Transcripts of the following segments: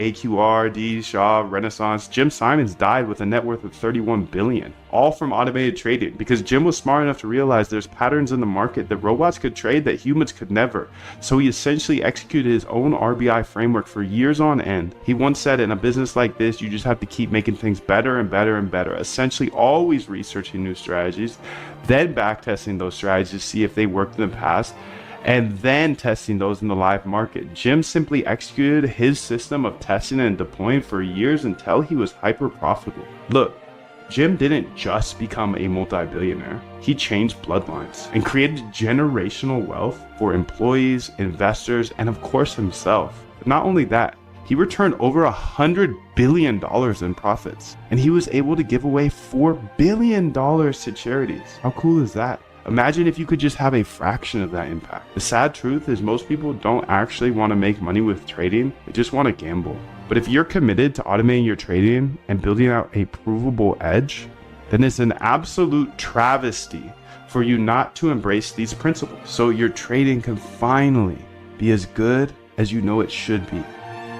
AQR, D, Shaw, Renaissance. Jim Simons died with a net worth of $31 billion, all from automated trading, because Jim was smart enough to realize there's patterns in the market that robots could trade that humans could never. So he essentially executed his own RBI framework for years on end. He once said, in a business like this, you just have to keep making things better and better and better, essentially always researching new strategies, then backtesting those strategies to see if they worked in the past, and then testing those in the live market. Jim simply executed his system of testing and deploying for years until he was hyper profitable. Look, Jim didn't just become a multi-billionaire. He changed bloodlines and created generational wealth for employees, investors, and of course himself. But not only that, he returned over $100 billion in profits, and he was able to give away $4 billion to charities. How cool is that? Imagine if you could just have a fraction of that impact. The sad truth is most people don't actually want to make money with trading, they just want to gamble. But if you're committed to automating your trading and building out a provable edge, then it's an absolute travesty for you not to embrace these principles. So your trading can finally be as good as you know it should be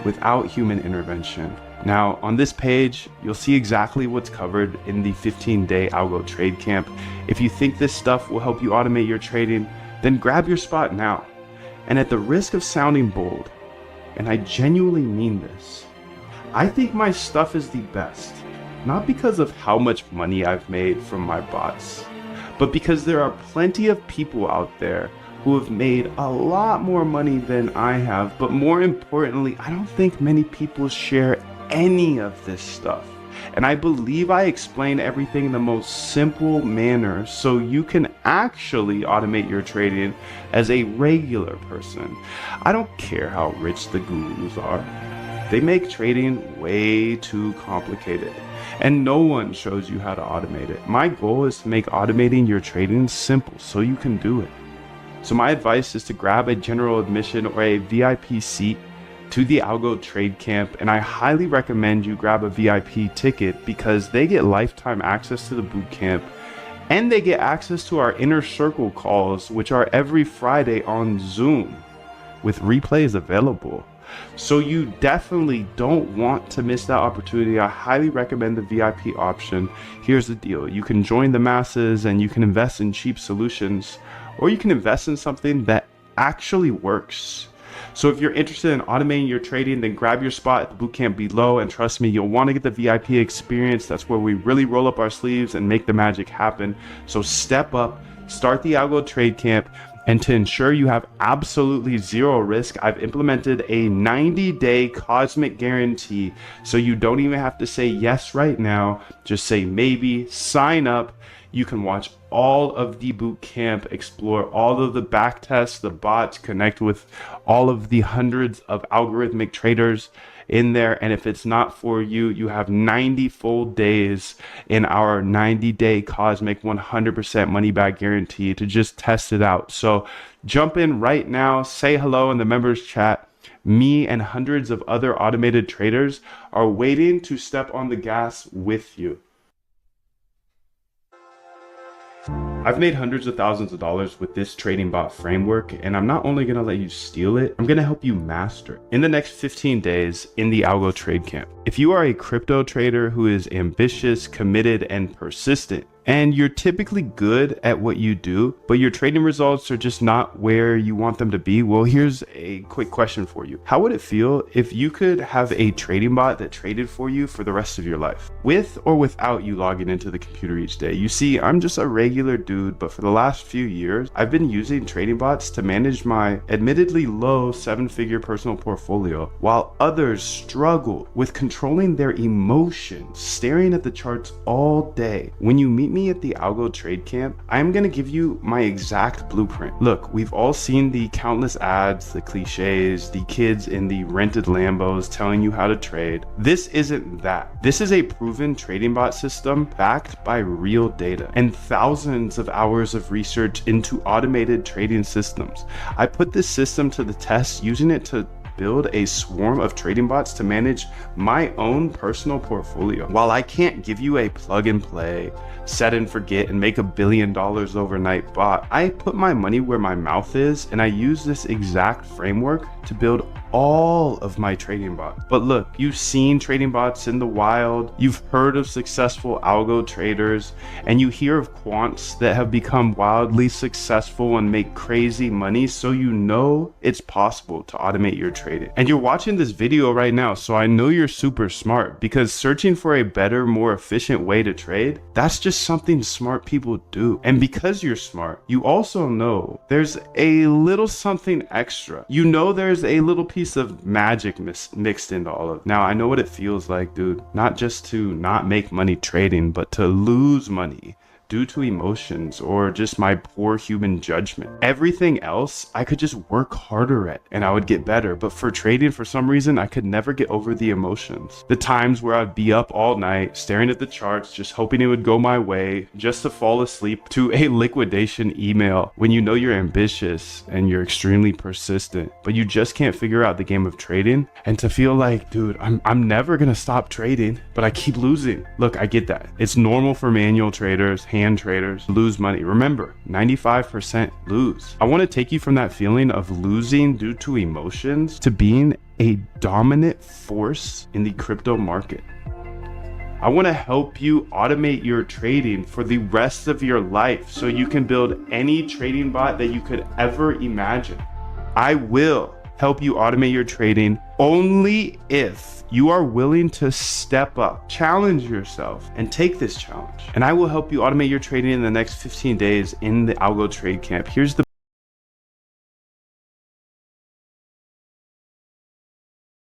without human intervention. Now, on this page, you'll see exactly what's covered in the 15-day algo trade camp. If you think this stuff will help you automate your trading, then grab your spot now. And at the risk of sounding bold, and I genuinely mean this, I think my stuff is the best, not because of how much money I've made from my bots, but because there are plenty of people out there who have made a lot more money than I have, but more importantly, I don't think many people share any of this stuff. And I believe I explain everything in the most simple manner so you can actually automate your trading as a regular person. I don't care how rich the gurus are. They make trading way too complicated, and no one shows you how to automate it. My goal is to make automating your trading simple so you can do it. So my advice is to grab a general admission or a VIP seat to the Algo Trade Camp, and I highly recommend you grab a VIP ticket because they get lifetime access to the boot camp, and they get access to our inner circle calls, which are every Friday on Zoom with replays available. So you definitely don't want to miss that opportunity. I highly recommend the VIP option. Here's the deal. You can join the masses and you can invest in cheap solutions, or you can invest in something that actually works. So if you're interested in automating your trading, then grab your spot at the bootcamp below, and trust me, you'll want to get the VIP experience. That's where we really roll up our sleeves and make the magic happen. So step up, start the Algo Trade Camp, and to ensure you have absolutely zero risk, I've implemented a 90-day cosmic guarantee, so you don't even have to say yes right now. Just say maybe, sign up. You can watch all of the boot camp, explore all of the back tests, the bots, connect with all of the hundreds of algorithmic traders in there. And if it's not for you, you have 90 full days in our 90-day cosmic 100% money back guarantee to just test it out. So jump in right now, say hello in the members chat. Me and hundreds of other automated traders are waiting to step on the gas with you. I've made hundreds of thousands of dollars with this trading bot framework, and I'm not only going to let you steal it, I'm going to help you master it in the next 15 days in the Algo Trade Camp. If you are a crypto trader who is ambitious, committed, and persistent, and you're typically good at what you do, but your trading results are just not where you want them to be, well, here's a quick question for you. How would it feel if you could have a trading bot that traded for you for the rest of your life, with or without you logging into the computer each day? You see, I'm just a regular dude, but for the last few years, I've been using trading bots to manage my admittedly low 7-figure personal portfolio, while others struggle with controlling their emotions, staring at the charts all day. When you meet me at the Algo Trade Camp, I'm going to give you my exact blueprint. Look, we've all seen the countless ads, the cliches, the kids in the rented Lambos telling you how to trade. This isn't that. This is a proven trading bot system backed by real data and thousands of hours of research into automated trading systems. I put this system to the test using it to build a swarm of trading bots to manage my own personal portfolio. While I can't give you a plug and play, set and forget and make $1 billion overnight bot, I put my money where my mouth is, and I use this exact framework to build all of my trading bots. But look, you've seen trading bots in the wild, you've heard of successful algo traders, and you hear of quants that have become wildly successful and make crazy money, so you know it's possible to automate your trading. And you're watching this video right now, so I know you're super smart, because searching for a better, more efficient way to trade, that's just something smart people do. And because you're smart, you also know there's a little something extra. You know there's a little piece of magic mixed into all of it. Now, I know what it feels like, dude, not just to not make money trading, but to lose money due to emotions or just my poor human judgment. Everything else I could just work harder at and I would get better, but for trading, for some reason, I could never get over the emotions. The times where I'd be up all night staring at the charts, just hoping it would go my way, just to fall asleep to a liquidation email when you know you're ambitious and you're extremely persistent, but you just can't figure out the game of trading, and to feel like, dude, I'm never gonna stop trading, but I keep losing. Look, I get that. It's normal for manual traders, hand traders, lose money. Remember, 95% lose. I want to take you from that feeling of losing due to emotions to being a dominant force in the crypto market. I want to help you automate your trading for the rest of your life so you can build any trading bot that you could ever imagine. I will help you automate your trading only if you are willing to step up, challenge yourself, and take this challenge. And I will help you automate your trading in the next 15 days in the Algo Trade Camp. Here's the